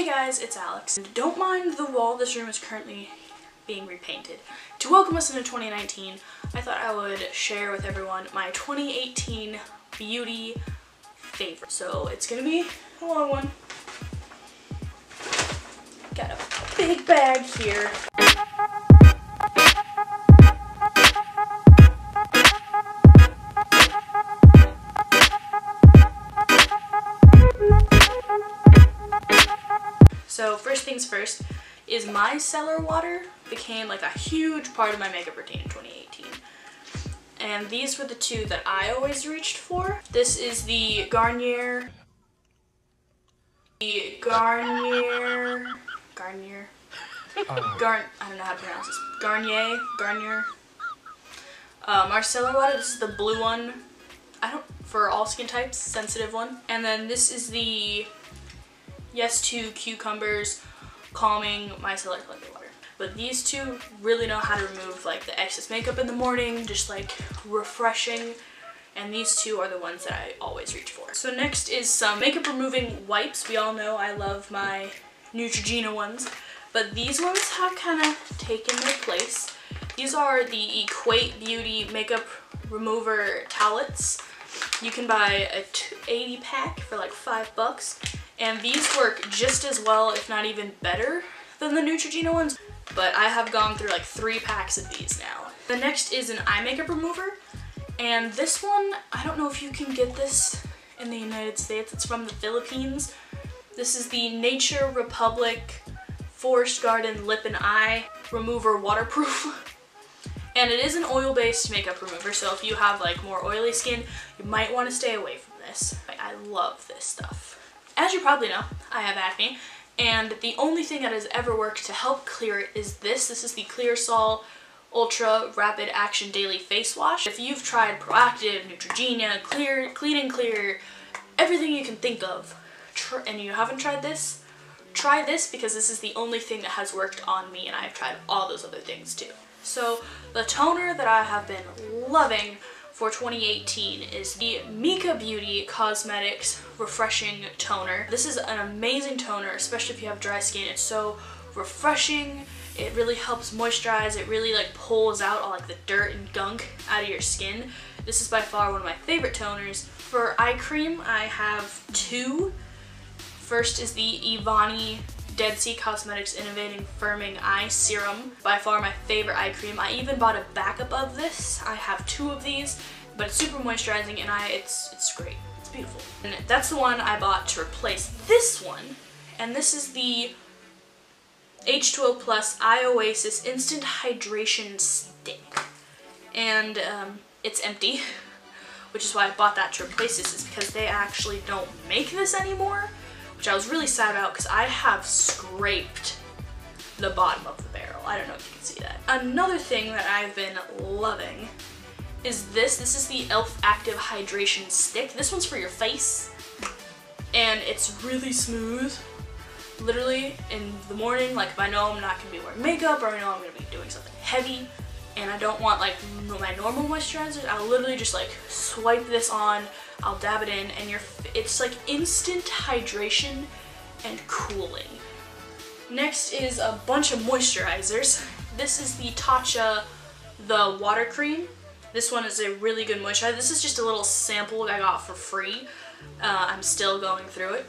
Hey guys, it's Alex. And don't mind the wall, this room is currently being repainted. To welcome us into 2019, I thought I would share with everyone my 2018 beauty favorite. So it's gonna be a long one. Got a big bag here. So first things first is Micellar water became like a huge part of my makeup routine in 2018. And these were the two that I always reached for. This is the Garnier. I don't know how to pronounce this. Garnier. Micellar water, this is the blue one. For all skin types, sensitive one. And then this is the Yes to Cucumbers Calming Micellar Cleansing Water. But these two really know how to remove like the excess makeup in the morning, just like refreshing. And these two are the ones that I always reach for. So next is some makeup removing wipes. We all know I love my Neutrogena ones, but these ones have kind of taken their place. These are the Equate Beauty Makeup Remover Towelettes. You can buy a 80 pack for like $5. And these work just as well, if not even better, than the Neutrogena ones. But I have gone through like 3 packs of these now. The next is an eye makeup remover. And this one, I don't know if you can get this in the United States. It's from the Philippines. This is the Nature Republic Forest Garden Lip and Eye Remover Waterproof. And it is an oil-based makeup remover, so if you have like more oily skin, you might want to stay away from this. I love this stuff. As you probably know, I have acne, and the only thing that has ever worked to help clear it is this. This is the Clearasil Ultra Rapid Action Daily Face Wash. If you've tried Proactive, Neutrogena, Clean and Clear, everything you can think of, and you haven't tried this, try this because this is the only thing that has worked on me, and I've tried all those other things too. So the toner that I have been loving for 2018 is the MICA Beauty Cosmetics Refreshing Toner. This is an amazing toner, especially if you have dry skin. It's so refreshing. It really helps moisturize. It really like pulls out all like the dirt and gunk out of your skin. This is by far one of my favorite toners. For eye cream, I have 2. First is the AVANI Dead Sea Cosmetics Innovating Firming Eye Serum. By far my favorite eye cream. I even bought a backup of this. I have 2 of these, but it's super moisturizing and it's great. It's beautiful. And that's the one I bought to replace this one. And this is the H2O Plus Eye Oasis Instant Hydration Stick. And it's empty, which is why I bought that to replace this, is because they actually don't make this anymore, which I was really sad about because I have scraped the bottom of the barrel. I don't know if you can see that. Another thing that I've been loving is this. This is the e.l.f. Active Hydration Stick. This one's for your face, and it's really smooth. Literally, in the morning, like if I know I'm not going to be wearing makeup or I know I'm going to be doing something heavy and I don't want like my normal moisturizers, I'll literally just like swipe this on, I'll dab it in, and it's like instant hydration and cooling. Next is a bunch of moisturizers. This is the Tatcha The Water Cream. This one is a really good moisturizer. This is just a little sample I got for free. I'm still going through it.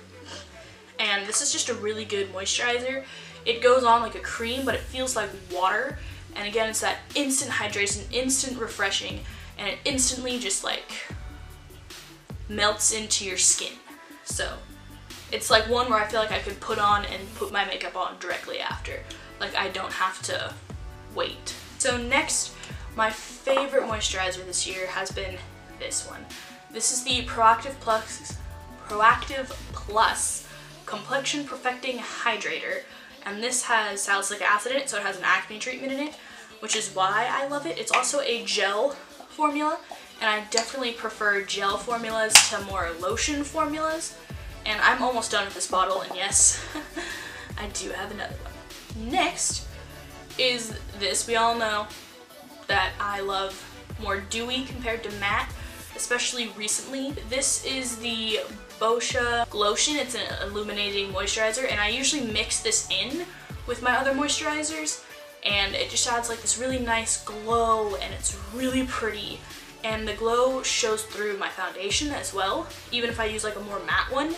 And this is just a really good moisturizer. It goes on like a cream, but it feels like water. And again, it's that instant hydration, instant refreshing, and it instantly just like melts into your skin. So it's like one where I feel like I could put on and put my makeup on directly after. Like I don't have to wait. So next, my favorite moisturizer this year has been this one. This is the Proactive Plus Complexion Perfecting Hydrator, and this has salicylic acid in it, so it has an acne treatment in it, which is why I love it. It's also a gel formula, and I definitely prefer gel formulas to more lotion formulas, and I'm almost done with this bottle, and yes, I do have another one. Next is this. We all know that I love more dewy compared to matte, especially recently. This is the Boscia Glotion. It's an illuminating moisturizer, and I usually mix this in with my other moisturizers, and it just adds like this really nice glow, and it's really pretty. And the glow shows through my foundation as well, even if I use like a more matte one,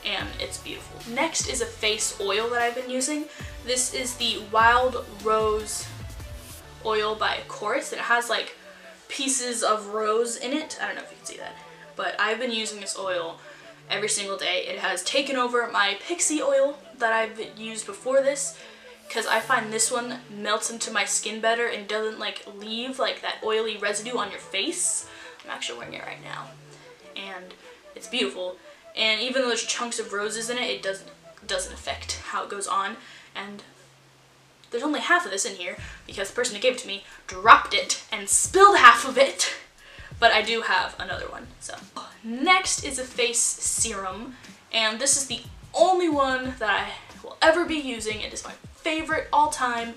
and it's beautiful. Next is a face oil that I've been using. This is the Wild Rose oil by Chorus, and it has like pieces of rose in it. I don't know if you can see that, but I've been using this oil every single day. It has taken over my Pixie oil that I've used before this, because I find this one melts into my skin better and doesn't like leave like that oily residue on your face. I'm actually wearing it right now, and it's beautiful. And even though there's chunks of roses in it, it doesn't affect how it goes on. And there's only half of this in here because the person who gave it to me dropped it and spilled half of it. But I do have another one. So next is a face serum, and this is the only one that I will ever be using. It is my favorite all-time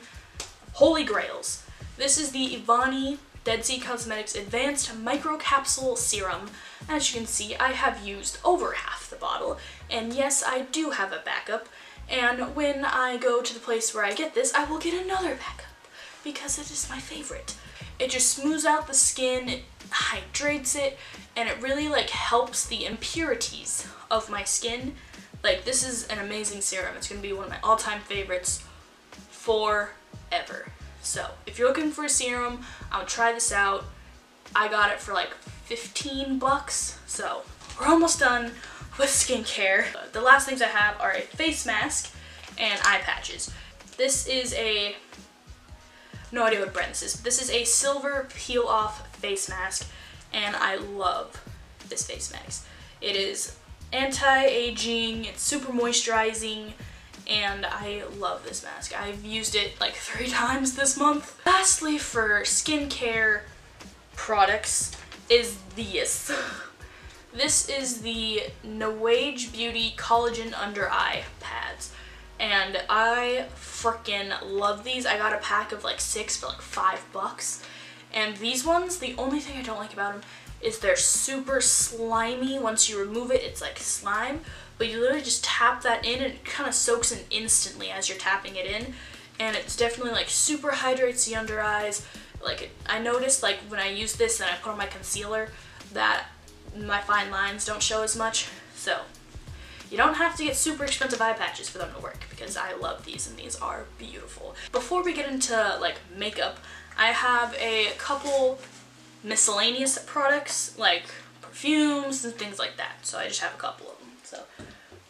holy grails. This is the AVANI Dead Sea Cosmetics Advanced Micro Capsule Serum. As you can see, I have used over half the bottle, and yes, I do have a backup, and when I go to the place where I get this, I will get another backup because it is my favorite. It just smooths out the skin, it hydrates it, and it really like helps the impurities of my skin. Like, this is an amazing serum. It's going to be one of my all-time favorites forever. So if you're looking for a serum, I would try this out. I got it for like 15 bucks. So we're almost done with skincare. The last things I have are a face mask and eye patches. This is a, no idea what brand this is. This is a silver peel off face mask, and I love this face mask. It is anti-aging, it's super moisturizing, and I love this mask. I've used it like 3 times this month. Lastly, for skincare products is this. This is the Nouage Beauty Collagen Under Eye Pads, and I freaking love these. I got a pack of like 6 for like 5 bucks, and these ones, the only thing I don't like about them is they're super slimy. Once you remove it, it's like slime, but you literally just tap that in and it kind of soaks in instantly as you're tapping it in, and it's definitely like super hydrates the under eyes. Like, I noticed like when I use this and I put on my concealer that my fine lines don't show as much. So you don't have to get super expensive eye patches for them to work, because I love these and these are beautiful. Before we get into like makeup, I have a couple miscellaneous products like perfumes and things like that. So I just have a couple of them. So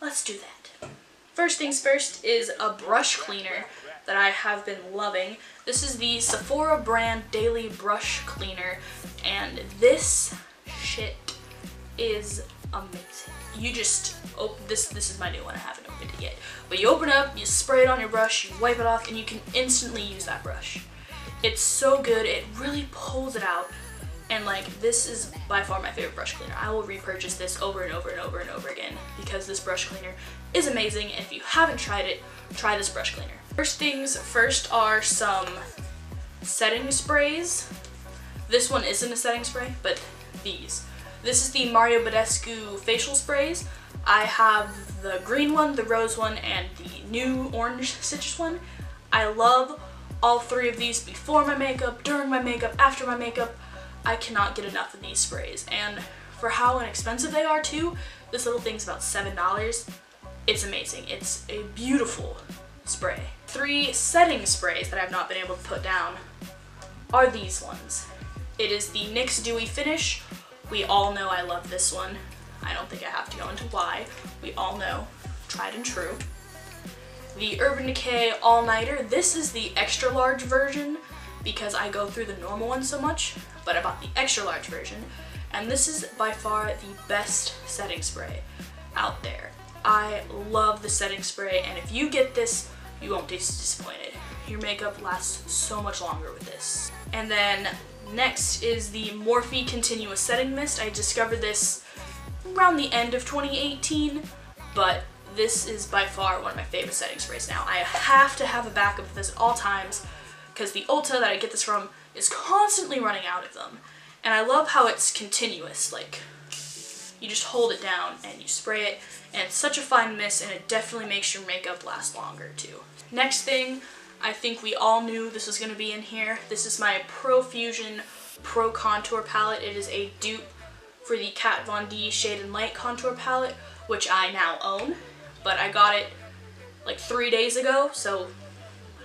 let's do that. First things first is a brush cleaner that I have been loving. This is the Sephora brand Daily Brush Cleaner, and this shit is amazing. You just open this is my new one, I haven't opened it yet. But you open it up, you spray it on your brush, you wipe it off, and you can instantly use that brush. It's so good, it really pulls it out. And like, this is by far my favorite brush cleaner. I will repurchase this over and over and over and over again because this brush cleaner is amazing. And if you haven't tried it, try this brush cleaner. First things first are some setting sprays. This one isn't a setting spray, but these. This is the Mario Badescu facial sprays. I have the green one, the rose one, and the new orange citrus one. I love all 3 of these before my makeup, during my makeup, after my makeup. I cannot get enough of these sprays, and for how inexpensive they are too, this little thing's about $7. It's amazing. It's a beautiful spray. 3 setting sprays that I've not been able to put down are these ones. It is the NYX Dewy Finish. We all know I love this one. I don't think I have to go into why. We all know, tried and true. The Urban Decay All Nighter. This is the extra large version because I go through the normal one so much, but I bought the extra large version, and this is by far the best setting spray out there. I love the setting spray, and if you get this, you won't be disappointed. Your makeup lasts so much longer with this. And then next is the Morphe Continuous Setting Mist. I discovered this around the end of 2018, but this is by far one of my favorite setting sprays now. I have to have a backup of this at all times because the Ulta that I get this from is constantly running out of them. And I love how it's continuous. Like, You just hold it down and you spray it, and it's such a fine mist, and it definitely makes your makeup last longer too. Next thing, I think we all knew this was going to be in here. This is my Profusion Pro Contour Palette. It is a dupe for the Kat Von D Shade and Light Contour Palette, which I now own, but I got it like 3 days ago, so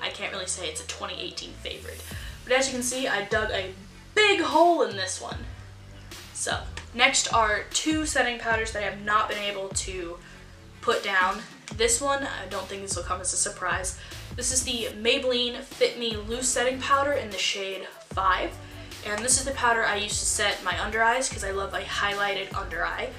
I can't really say it's a 2018 favorite. But as you can see, I dug a big hole in this one. So, next are 2 setting powders that I have not been able to put down. This one, I don't think this will come as a surprise. This is the Maybelline Fit Me Loose Setting Powder in the shade 5. And this is the powder I use to set my under eyes because I love a highlighted under eye.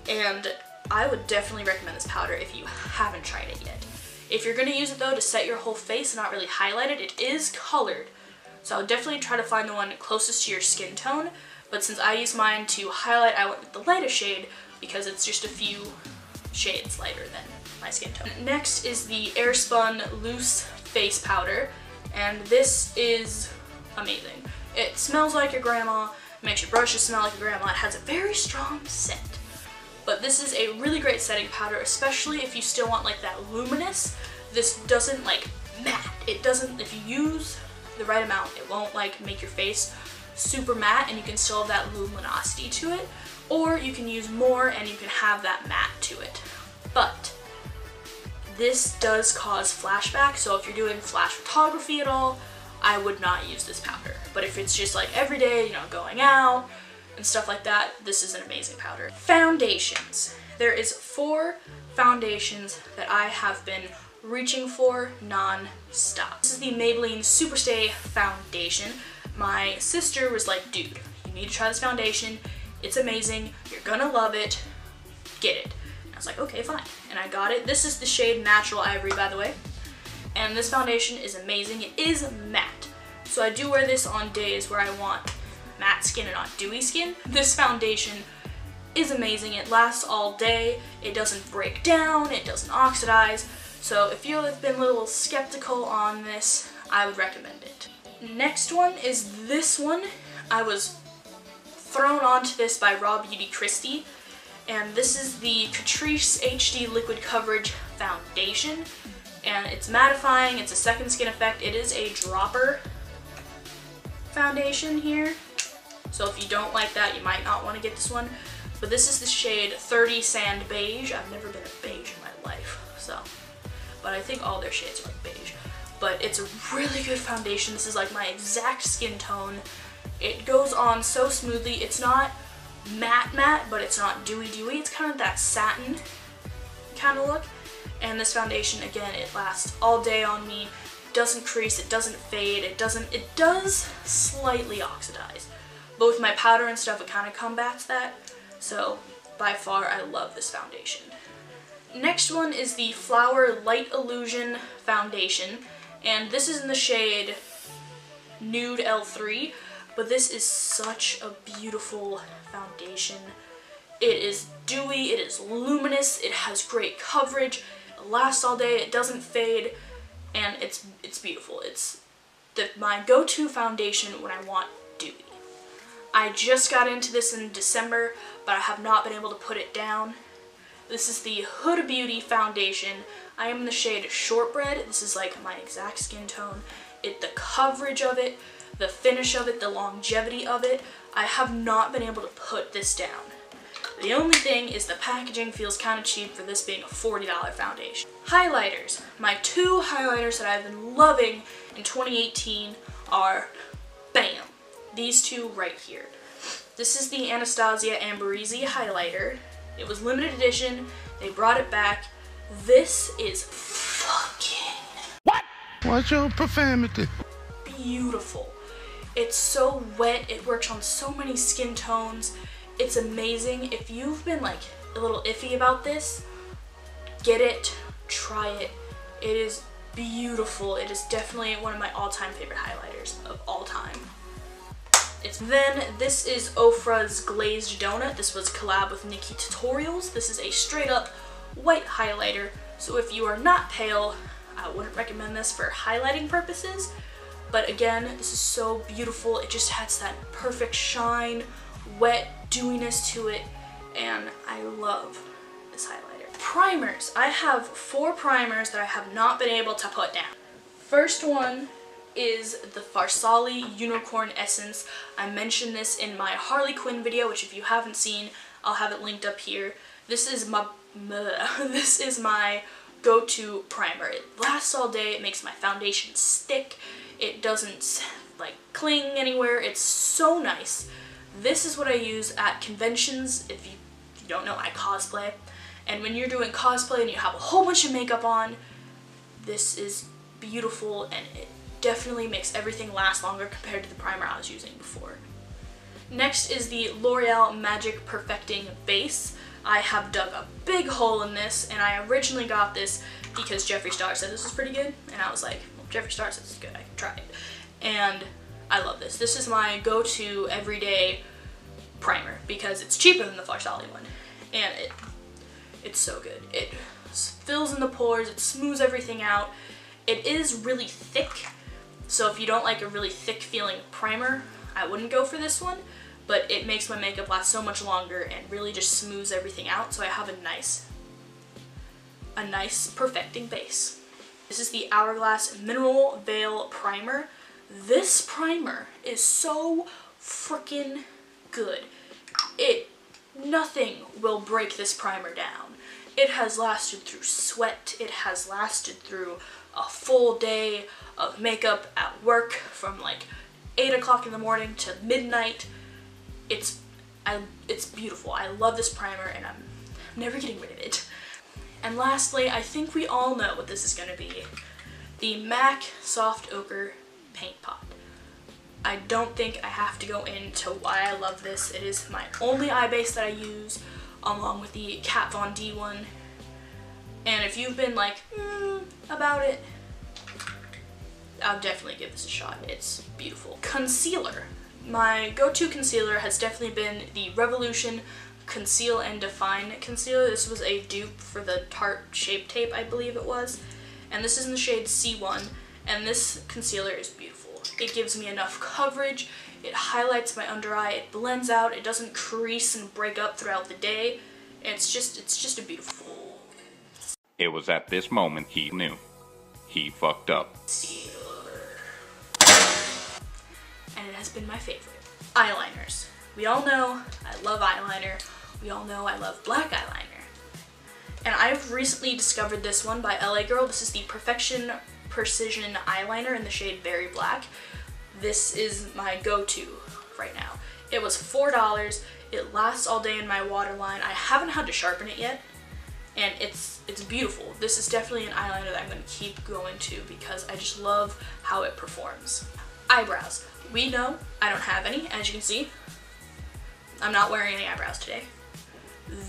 And I would definitely recommend this powder if you haven't tried it yet. If you're going to use it though to set your whole face and not really highlight it, it is colored. So I would definitely try to find the one closest to your skin tone. But since I use mine to highlight, I went with the lightest shade because it's just a few shades lighter than my skin tone. Next is the Airspun Loose Face Powder, and this is amazing. It smells like your grandma, makes your brushes smell like your grandma, it has a very strong scent. But this is a really great setting powder, especially if you still want like that luminous. This doesn't like matte. It doesn't, if you use the right amount, it won't like make your face super matte and you can still have that luminosity to it. Or you can use more and you can have that matte to it. But this does cause flashback, so if you're doing flash photography at all, I would not use this powder. But if it's just like every day, you know, going out and stuff like that, this is an amazing powder. Foundations. There is 4 foundations that I have been reaching for non-stop. This is the Maybelline Superstay Foundation. My sister was like, dude, you need to try this foundation. It's amazing. You're gonna love it. Get it. And I was like, okay, fine. And I got it. This is the shade Natural Ivory, by the way. And this foundation is amazing. It is matte. So I do wear this on days where I want matte skin and not dewy skin. This foundation is amazing. It lasts all day. It doesn't break down. It doesn't oxidize. So if you've been a little skeptical on this, I would recommend it. Next one is this one. I was thrown onto this by Raw Beauty Christie, and this is the Catrice HD Liquid Coverage Foundation, and it's mattifying. It's a second skin effect. It is a dropper foundation here, so if you don't like that, you might not want to get this one. But this is the shade 30 Sand Beige. I've never been a beige in my life, so, but I think all their shades are like beige. But it's a really good foundation. This is like my exact skin tone. It goes on so smoothly. It's not matte, but it's not dewy. It's kind of that satin kind of look. And this foundation, again, it lasts all day on me. It doesn't crease, it doesn't fade, it does slightly oxidize. But with my powder and stuff, it kind of combats that. So by far, I love this foundation. Next one is the Flower Light Illusion Foundation. And this is in the shade Nude L3, but this is such a beautiful foundation. It is dewy, it is luminous, it has great coverage, it lasts all day, it doesn't fade, and it's beautiful. It's my go-to foundation when I want dewy. I just got into this in December, but I have not been able to put it down. This is the Huda Beauty Foundation. I am in the shade Shortbread. This is like my exact skin tone. The coverage of it, the finish of it, the longevity of it, I have not been able to put this down. The only thing is the packaging feels kind of cheap for this being a $40 foundation. Highlighters. My 2 highlighters that I've been loving in 2018 are, bam, these 2 right here. This is the Anastasia Amberisi highlighter. It was limited edition. They brought it back. This is fucking... What? What's your profanity? Beautiful. It's so wet. It works on so many skin tones. It's amazing. If you've been like a little iffy about this, get it, try it. It is beautiful. It is definitely one of my all-time favorite highlighters of all time. Then this is Ofra's Glazed Donut. This was a collab with Nikki Tutorials. This is a straight up white highlighter. So if you are not pale, I wouldn't recommend this for highlighting purposes. But again, this is so beautiful. It just has that perfect shine, wet dewiness to it. and I love this highlighter. Primers. I have 4 primers that I have not been able to put down. First one is the Farsali Unicorn Essence. I mentioned this in my Harley Quinn video, which if you haven't seen, I'll have it linked up here. This is my go-to primer. It lasts all day, it makes my foundation stick, it doesn't like cling anywhere, it's so nice. This is what I use at conventions. If you don't know, I cosplay, and when you're doing cosplay and you have a whole bunch of makeup on, this is beautiful, and it definitely makes everything last longer compared to the primer I was using before. Next is the L'Oreal Magic Perfecting Base. I have dug a big hole in this, and I originally got this because Jeffree Star said this was pretty good, and I was like, well, Jeffree Star says it's good, I can try it. And I love this. This is my go-to everyday primer because it's cheaper than the Farsali one, and it's so good. It fills in the pores, it smooths everything out. It is really thick, so if you don't like a really thick feeling primer, I wouldn't go for this one, but it makes my makeup last so much longer and really just smooths everything out, so I have a nice perfecting base. This is the Hourglass Mineral Veil Primer. This primer is so freaking good. Nothing will break this primer down. It has lasted through sweat, it has lasted through a full day of makeup at work from like 8 o'clock in the morning to midnight. It's beautiful. I love this primer, and I'm never getting rid of it. And lastly, I think we all know what this is going to be. The MAC Soft Ochre Paint Pot. I don't think I have to go into why I love this. It is my only eye base that I use, along with the Kat Von D one. And if you've been like, about it, I'll definitely give this a shot. It's beautiful. Concealer. My go-to concealer has definitely been the Revolution Conceal and Define Concealer. This was a dupe for the Tarte Shape Tape, I believe it was. And this is in the shade C1, and this concealer is beautiful. It gives me enough coverage, it highlights my under eye, it blends out, it doesn't crease and break up throughout the day. It's just a beautiful. It was at this moment he knew. He fucked up. And it has been my favorite. Eyeliners. We all know I love eyeliner. We all know I love black eyeliner. And I've recently discovered this one by LA Girl. This is the Perfection Precision Eyeliner in the shade Berry Black. This is my go-to right now. It was $4. It lasts all day in my waterline. I haven't had to sharpen it yet, and it's beautiful. This is definitely an eyeliner that I'm going to keep going to because I just love how it performs. Eyebrows. We know I don't have any, as you can see. I'm not wearing any eyebrows today.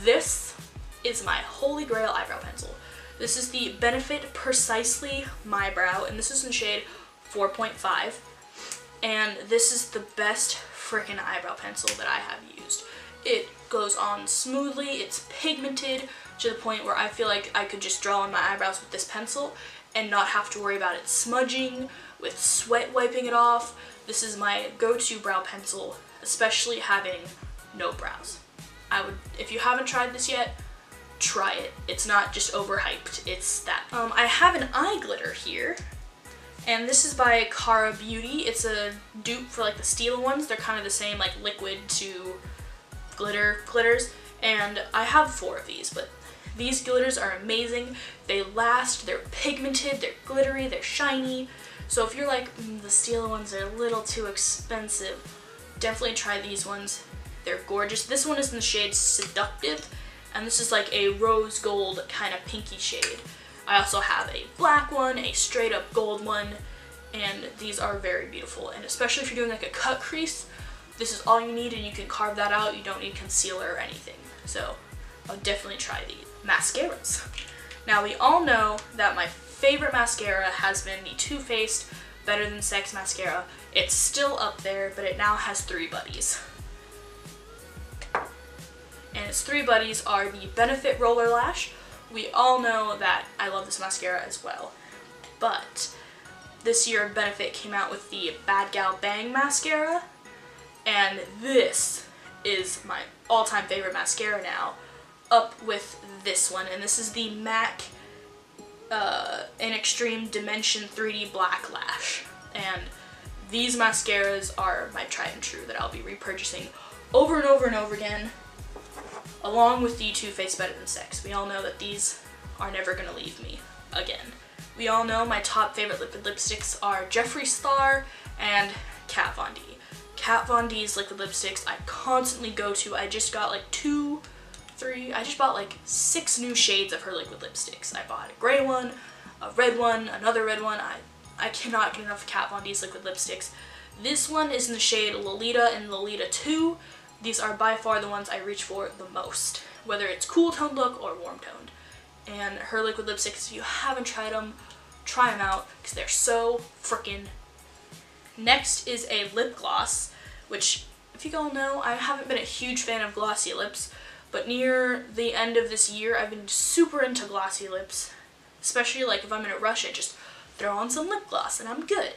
This is my holy grail eyebrow pencil. This is the Benefit Precisely My Brow, and this is in shade 4.5. And this is the best freaking eyebrow pencil that I have used. It goes on smoothly, it's pigmented to the point where I feel like I could just draw on my eyebrows with this pencil and not have to worry about it smudging, with sweat wiping it off. This is my go-to brow pencil, especially having no brows. If you haven't tried this yet, try it. It's not just overhyped, it's that. I have an eye glitter here, and this is by Cara Beauty. It's a dupe for like the Stila ones. They're kind of the same, like liquid to glitters, and I have 4 of these, but these glitters are amazing. They last, they're pigmented, they're glittery, they're shiny. So if you're like, the Stila ones are a little too expensive, definitely try these ones. They're gorgeous. This one is in the shade Seductive, and this is like a rose gold kind of pinky shade. I also have a black one, a straight up gold one, and these are very beautiful. And especially if you're doing like a cut crease, this is all you need, and you can carve that out. You don't need concealer or anything. So I'll definitely try these. Mascaras. Now we all know that my favorite mascara has been the Too Faced Better Than Sex mascara. It's still up there, but it now has 3 buddies. And its 3 buddies are the Benefit Roller Lash. We all know that I love this mascara as well. But this year Benefit came out with the Bad Gal Bang mascara, and this is my all-time favorite mascara now, up with this one, and this is the MAC in Extreme Dimension 3D Black Lash. And these mascaras are my tried and true that I'll be repurchasing over and over and over again, along with the Too Faced Better Than Sex. We all know that these are never gonna leave me again. We all know my top favorite liquid lipsticks are Jeffree Star and Kat Von D. Kat Von D's liquid lipsticks I constantly go to. I just got like I just bought like 6 new shades of her liquid lipsticks. I bought a gray one, a red one, another red one. I cannot get enough of Kat Von D's liquid lipsticks. This one is in the shade Lolita and Lolita 2. These are by far the ones I reach for the most, whether it's cool toned look or warm toned. And her liquid lipsticks, if you haven't tried them, try them out because they're so freaking. Next is a lip gloss, which, if you all know, I haven't been a huge fan of glossy lips, but near the end of this year, I've been super into glossy lips, especially like if I'm in a rush, I just throw on some lip gloss and I'm good.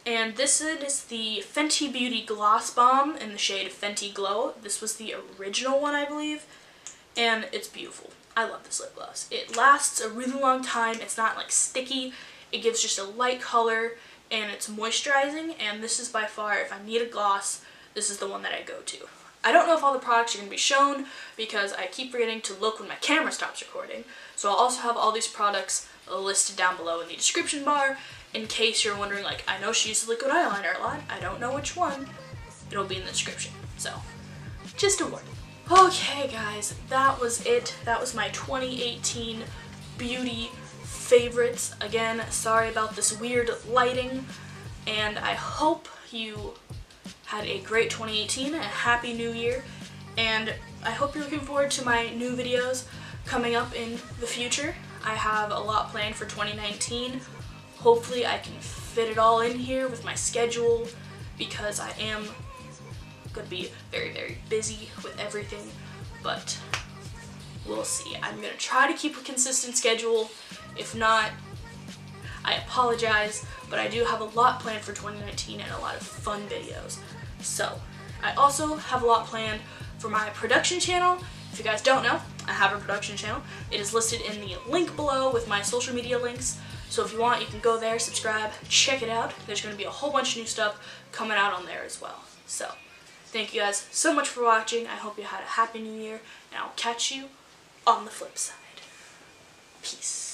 And this is the Fenty Beauty Gloss Bomb in the shade Fenty Glow. This was the original one, I believe, and it's beautiful. I love this lip gloss. It lasts a really long time. It's not like sticky. It gives just a light color, and it's moisturizing, and this is by far, if I need a gloss, this is the one that I go to. I don't know if all the products are going to be shown because I keep forgetting to look when my camera stops recording, so I'll also have all these products listed down below in the description bar in case you're wondering, like, I know she uses liquid eyeliner a lot, I don't know which one, it'll be in the description, so just a warning. Okay guys, that was it. That was my 2018 beauty favorites. Again, sorry about this weird lighting, and I hope you had a great 2018 and a happy new year, and I hope you're looking forward to my new videos coming up in the future. I have a lot planned for 2019. Hopefully I can fit it all in here with my schedule because I am going to be very, very busy with everything, but we'll see. I'm going to try to keep a consistent schedule. If not, I apologize, but I do have a lot planned for 2019 and a lot of fun videos. So, I also have a lot planned for my production channel. If you guys don't know, I have a production channel. It is listed in the link below with my social media links. So if you want, you can go there, subscribe, check it out. There's going to be a whole bunch of new stuff coming out on there as well. So, thank you guys so much for watching. I hope you had a happy new year, and I'll catch you on the flip side. Peace.